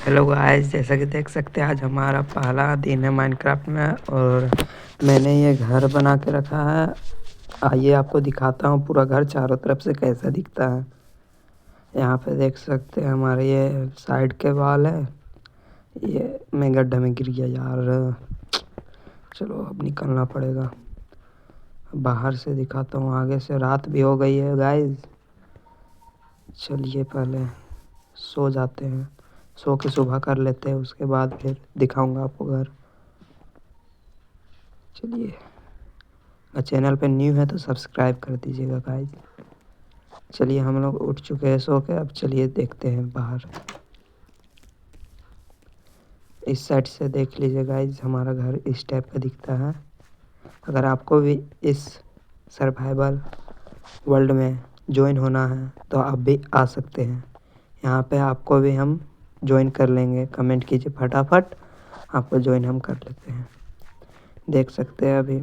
Hello guys, जैसा कि देख सकते हैं आज हमारा पहला दिन है माइनक्राफ्ट में और मैंने ये घर बना के रखा है। आइए आपको दिखाता हूँ पूरा घर चारों तरफ से कैसा दिखता है। यहाँ पे देख सकते हैं हमारे ये साइड के वॉल है। ये मैं गड्ढे में गिर गया यार, चलो अब निकलना पड़ेगा। बाहर से दिखाता हूँ, आगे से रात भी हो गई है गाइस। चलिए पहले सो जाते हैं, सो के सुबह कर लेते हैं, उसके बाद फिर दिखाऊंगा आपको घर। चलिए, अगर चैनल पे न्यू है तो सब्सक्राइब कर दीजिएगा गाइस। चलिए हम लोग उठ चुके हैं सो के, अब चलिए देखते हैं बाहर। इस साइड से देख लीजिए गाइस, हमारा घर इस टाइप का दिखता है। अगर आपको भी इस सर्वाइवल वर्ल्ड में ज्वाइन होना है तो आप भी आ सकते हैं। यहाँ पे आपको भी हम ज्वाइन कर लेंगे, कमेंट कीजिए फटाफट, आपको ज्वाइन हम कर लेते हैं। देख सकते हैं अभी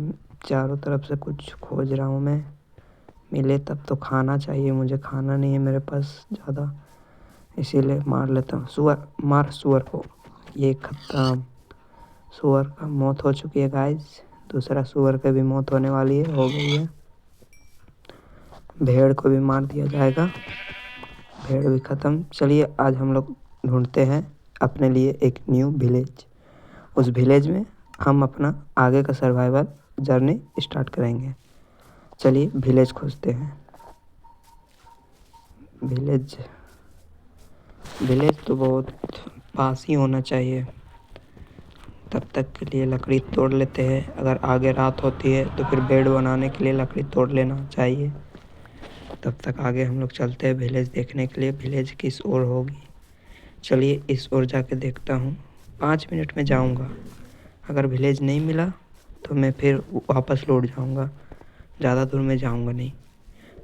चारों तरफ से कुछ खोज रहा हूँ मैं, मिले तब तो खाना चाहिए मुझे। खाना नहीं है मेरे पास ज़्यादा, इसीलिए मार लेता हूँ। सुअर मार, सुअर को। ये खत्म, सुअर का मौत हो चुकी है गाइस। दूसरा सुअर का भी मौत होने वाली है, हो गई है। भेड़ को भी मार दिया जाएगा, भेड़ भी ख़त्म। चलिए आज हम लोग ढूंढते हैं अपने लिए एक न्यू विलेज। उस विलेज में हम अपना आगे का सर्वाइवल जर्नी स्टार्ट करेंगे। चलिए विलेज खोजते हैं। विलेज विलेज तो बहुत पास ही होना चाहिए। तब तक के लिए लकड़ी तोड़ लेते हैं। अगर आगे रात होती है तो फिर बेड बनाने के लिए लकड़ी तोड़ लेना चाहिए। तब तक आगे हम लोग चलते हैं विलेज देखने के लिए, विलेज किस ओर होगी। चलिए इस ओर जाके देखता हूँ, 5 मिनट में जाऊँगा। अगर विलेज नहीं मिला तो मैं फिर वापस लौट जाऊँगा, ज़्यादा दूर में जाऊँगा नहीं।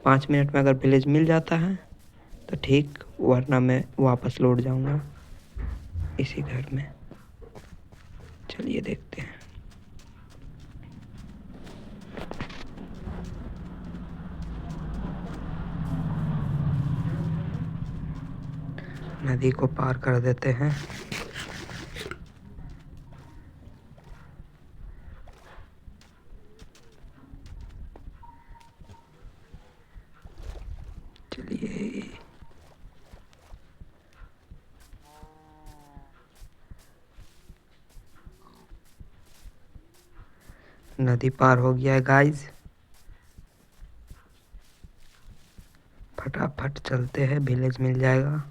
5 मिनट में अगर विलेज मिल जाता है तो ठीक, वरना मैं वापस लौट जाऊँगा इसी घर में। चलिए देखते हैं। नदी को पार कर देते हैं। चलिए नदी पार हो गया है गाइस, फटाफट चलते हैं, विलेज मिल जाएगा।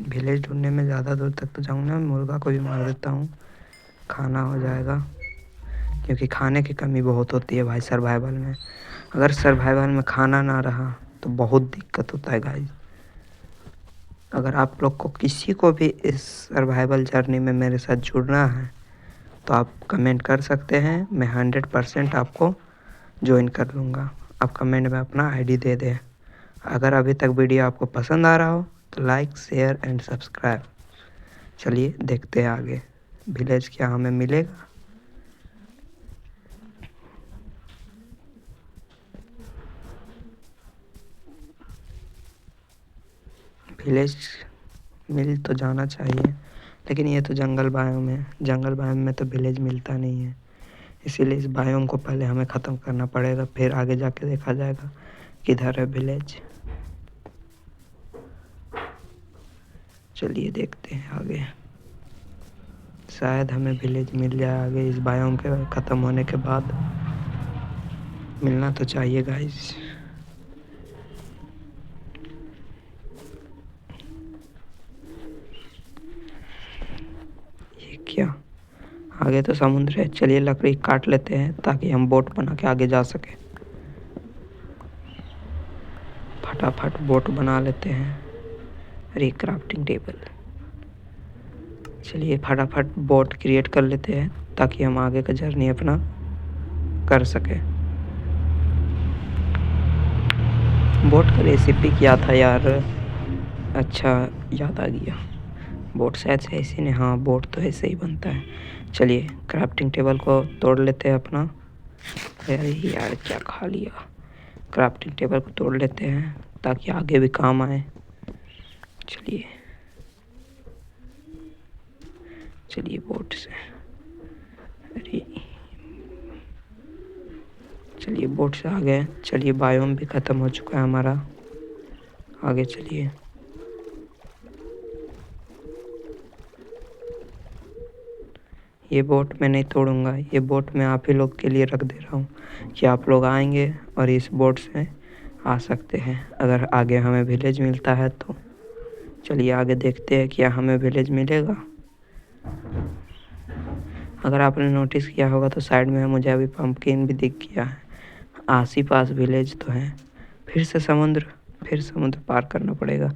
विलेज ढूंढने में ज़्यादा दूर तक तो जाऊँगा, मुर्गा को भी मार देता हूँ, खाना हो जाएगा। क्योंकि खाने की कमी बहुत होती है भाई सर्वाइवल में। अगर सर्वाइवल में खाना ना रहा तो बहुत दिक्कत होता है गाइस। अगर आप लोग को किसी को भी इस सर्वाइवल जर्नी में मेरे साथ जुड़ना है तो आप कमेंट कर सकते हैं, मैं 100% आपको ज्वाइन कर लूँगा। आप कमेंट में अपना आईडी दे दें। अगर अभी तक वीडियो आपको पसंद आ रहा हो तो लाइक, शेयर एंड सब्सक्राइब। चलिए देखते हैं आगे विलेज क्या हमें मिलेगा। विलेज मिल तो जाना चाहिए, लेकिन ये तो जंगल बायोम है, जंगल बायोम में तो विलेज मिलता नहीं है। इसीलिए इस बायोम को पहले हमें ख़त्म करना पड़ेगा, फिर आगे जाके देखा जाएगा किधर है विलेज। चलिए देखते हैं आगे, शायद हमें विलेज मिल जाए आगे इस बायोम के ख़त्म होने के बाद। मिलना तो चाहिए गाइस। ये क्या, आगे तो समुद्र है। चलिए लकड़ी काट लेते हैं ताकि हम बोट बना के आगे जा सकें। फटाफट बोट बना लेते हैं। अरे क्राफ्टिंग टेबल, चलिए फटाफट बोट क्रिएट कर लेते हैं ताकि हम आगे का जर्नी अपना कर सकें। बोट का रेसिपी क्या था यार, अच्छा याद आ गया। बोट शायद से ऐसे नहीं, हाँ बोट तो ऐसे ही बनता है। चलिए क्राफ्टिंग टेबल को तोड़ लेते हैं अपना। अरे यार क्या खा लिया। क्राफ्टिंग टेबल को तोड़ लेते हैं ताकि आगे भी काम आए। चलिए चलिए बोट से, अरे चलिए बोट से आ गए। चलिए बायोम भी ख़त्म हो चुका है हमारा, आगे चलिए। ये बोट मैं नहीं तोड़ूंगा, ये बोट मैं आप ही लोग के लिए रख दे रहा हूँ कि आप लोग आएंगे और इस बोट से आ सकते हैं अगर आगे हमें विलेज मिलता है तो। चलिए आगे देखते हैं क्या हमें विलेज मिलेगा। अगर आपने नोटिस किया होगा तो साइड में मुझे अभी पंपकिन भी दिख गया है। आस ही पास विलेज तो है। फिर समुद्र पार करना पड़ेगा,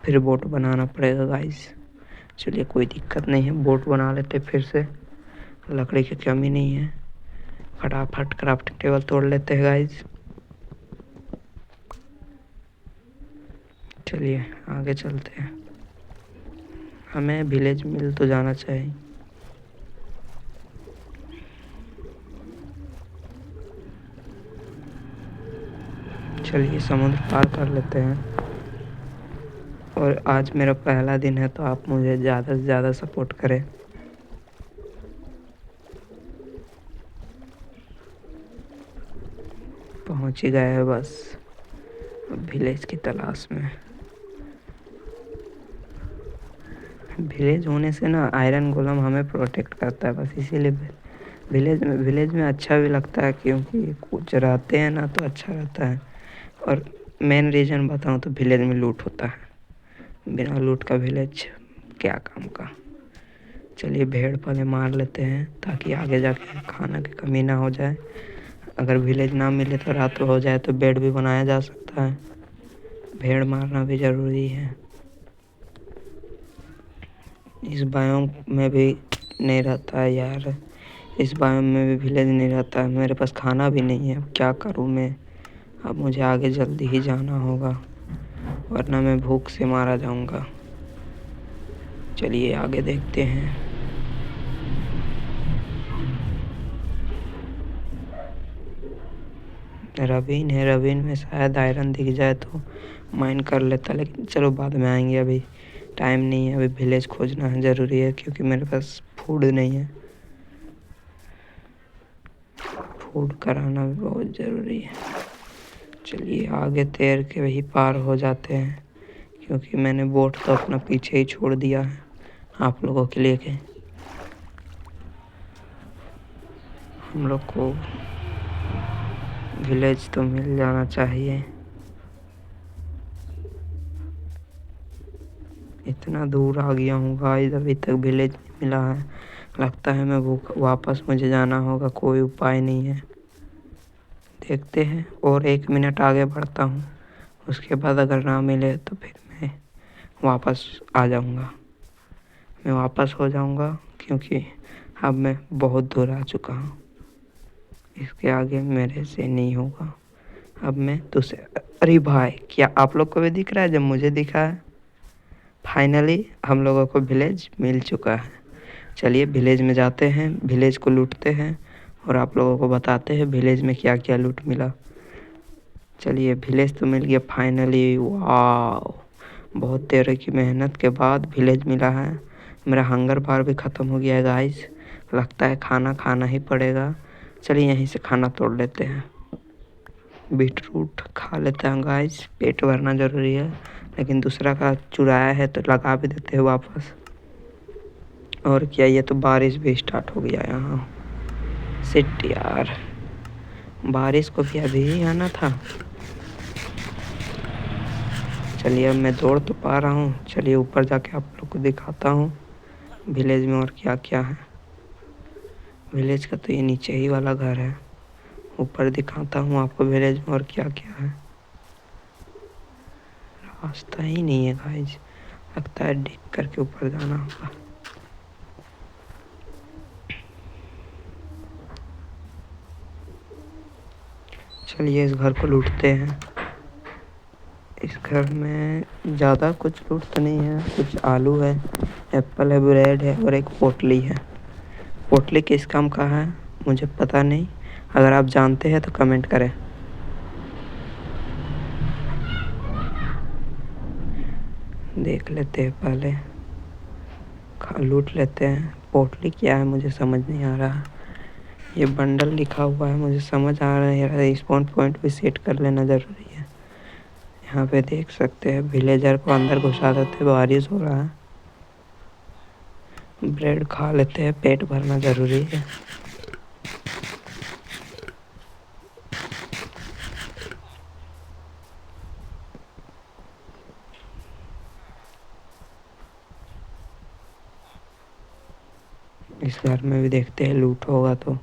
फिर बोट बनाना पड़ेगा गाइस। चलिए कोई दिक्कत नहीं है, बोट बना लेते फिर से, लकड़ी की कमी नहीं है। फटाफट क्राफ्टिंग टेबल तोड़ लेते हैं गाइस। चलिए आगे चलते हैं, हमें विलेज मिल तो जाना चाहिए। चलिए समुद्र पार कर लेते हैं। और आज मेरा पहला दिन है तो आप मुझे ज़्यादा से ज़्यादा सपोर्ट करें। पहुंच ही गए हैं बस, अब विलेज की तलाश में। विलेज होने से ना आयरन गोलम हमें प्रोटेक्ट करता है, बस इसीलिए विलेज में अच्छा भी लगता है, क्योंकि कुछ रहते हैं ना तो अच्छा रहता है। और मेन रीज़न बताऊँ तो विलेज में लूट होता है, बिना लूट का विलेज क्या काम का। चलिए भेड़ पहले मार लेते हैं ताकि आगे जाके खाना की कमी ना हो जाए। अगर विलेज ना मिले तो रात हो जाए तो बेड भी बनाया जा सकता है। भेड़ मारना भी ज़रूरी है। इस बायोम में भी नहीं रहता है यार, इस बायोम में भी विलेज नहीं रहता है। मेरे पास खाना भी नहीं है, अब क्या करूँ मैं। अब मुझे आगे जल्दी ही जाना होगा वरना मैं भूख से मारा जाऊंगा। चलिए आगे देखते हैं। रवीन है, रवीन में शायद आयरन दिख जाए तो माइन कर लेता, लेकिन चलो बाद में आएंगे, अभी टाइम नहीं है। अभी विलेज खोजना है ज़रूरी है क्योंकि मेरे पास फूड नहीं है। फूड कराना भी बहुत ज़रूरी है। चलिए आगे तैर के वही पार हो जाते हैं, क्योंकि मैंने बोट तो अपना पीछे ही छोड़ दिया है आप लोगों के लिए के। हम लोग को विलेज तो मिल जाना चाहिए। इतना दूर आ गया हूँ गाइस, अभी तक विलेज नहीं मिला है। लगता है मैं वापस मुझे जाना होगा, कोई उपाय नहीं है। देखते हैं, और 1 मिनट आगे बढ़ता हूँ, उसके बाद अगर ना मिले तो फिर मैं वापस आ जाऊँगा। मैं वापस हो जाऊँगा क्योंकि अब मैं बहुत दूर आ चुका हूँ, इसके आगे मेरे से नहीं होगा। अब मैं दूसरे, अरे भाई क्या आप लोग को भी दिख रहा है जब मुझे दिखा है। फाइनली हम लोगों को विलेज मिल चुका है। चलिए विलेज में जाते हैं, विलेज को लूटते हैं और आप लोगों को बताते हैं विलेज में क्या क्या लूट मिला। चलिए विलेज तो मिल गया फाइनली, वाह बहुत देर की मेहनत के बाद विलेज मिला है। मेरा हंगर बार भी ख़त्म हो गया है गाइस, लगता है खाना खाना ही पड़ेगा। चलिए यहीं से खाना तोड़ लेते हैं, बीट रूट खा लेते हैं गाइस, पेट भरना ज़रूरी है। लेकिन दूसरा का चुराया है तो लगा भी देते हैं वापस। और क्या, ये तो बारिश भी स्टार्ट हो गया यहाँ। शिट यार, बारिश को भी अभी ही आना था। चलिए अब मैं दौड़ तो पा रहा हूँ। चलिए ऊपर जाके आप लोग को दिखाता हूँ विलेज में और क्या क्या है। विलेज का तो ये नीचे ही वाला घर है, ऊपर दिखाता हूँ आपको विलेज में और क्या क्या है। रास्ता ही नहीं है गाइस, लगता है डिग करके ऊपर जाना होगा। चलिए इस घर को लूटते हैं। इस घर में ज़्यादा कुछ लूट तो नहीं है, कुछ आलू है, एप्पल है, ब्रेड है और एक पोटली है। पोटली किस काम का है मुझे पता नहीं, अगर आप जानते हैं तो कमेंट करें। देख लेते हैं पहले, खा लूट लेते हैं पोटली क्या है मुझे समझ नहीं आ रहा। ये बंडल लिखा हुआ है मुझे समझ आ रहा है। स्पॉन पॉइंट भी सेट कर लेना ज़रूरी है। यहाँ पे देख सकते हैं विलेजर को अंदर घुसा देते, बारिश हो रहा है। ब्रेड खा लेते हैं, पेट भरना ज़रूरी है। इस घर में भी देखते हैं लूट होगा तो।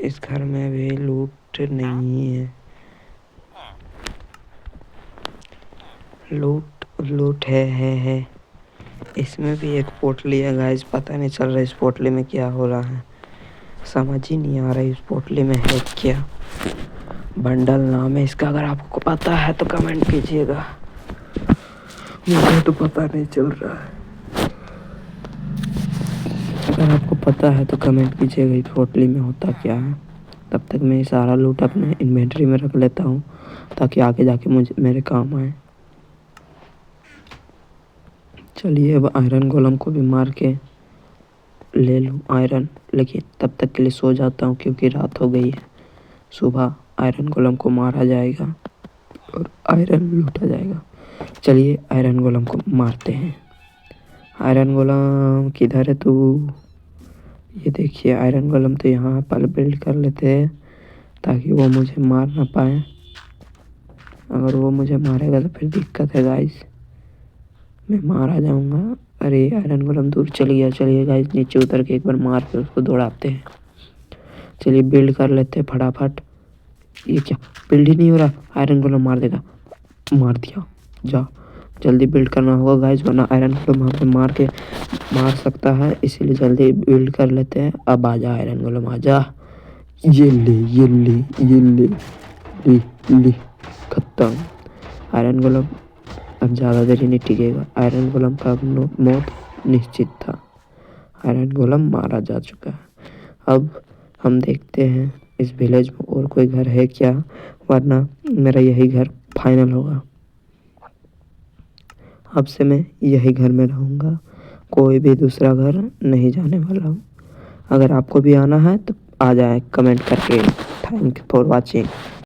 इस घर में भी लूट नहीं है। लूट लूट है। इसमें भी एक पोटली है गाइस, पता नहीं चल रहा इस पोटली में क्या हो रहा है। समझ ही नहीं आ रहा इस पोटली में है क्या। बंडल नाम है इसका, अगर आपको पता है तो कमेंट कीजिएगा। मुझे तो पता नहीं चल रहा है। अगर आपको पता है तो कमेंट कीजिएगा इस पोटली में होता क्या है। तब तक मैं सारा लूट अपने इन्वेंटरी में रख लेता हूँ ताकि आगे जाके मुझे मेरे काम आए। चलिए अब आयरन गोलम को भी मार के ले लूँ आयरन, लेकिन तब तक के लिए सो जाता हूँ क्योंकि रात हो गई है। सुबह आयरन गोलम को मारा जाएगा और आयरन लूटा जाएगा। चलिए आयरन गोलम को मारते हैं। आयरन गोलम किधर है तू? ये देखिए आयरन गोलम तो यहाँ पर बिल्ड कर लेते हैं ताकि वो मुझे मार ना पाए। अगर वो मुझे मारेगा तो फिर दिक्कत है गाइस, मैं मारा जाऊंगा। अरे आयरन गोलम दूर चली गया। चलिए गाइस नीचे उतर के एक बार मार के उसको दौड़ाते हैं। चलिए बिल्ड कर लेते हैं फटाफट। ये क्या बिल्ड ही नहीं हो रहा? आयरन गोलम मार देगा। मार दिया। जा जल्दी बिल्ड करना होगा गाइस, वरना आयरन गोलम हमें मार सकता है, इसीलिए जल्दी बिल्ड कर लेते हैं। अब आजा आयरन गोलम आजा। ये ले खत्म। आयरन गोलम अब ज़्यादा देर ही नहीं टिकेगा। आयरन गोलम का मौत निश्चित था। आयरन गोलम मारा जा चुका है। अब हम देखते हैं इस विलेज में और कोई घर है क्या, वरना मेरा यही घर फाइनल होगा। अब से मैं यही घर में रहूँगा, कोई भी दूसरा घर नहीं जाने वाला हूँ। अगर आपको भी आना है तो आ जाए कमेंट करके। Thank for watching.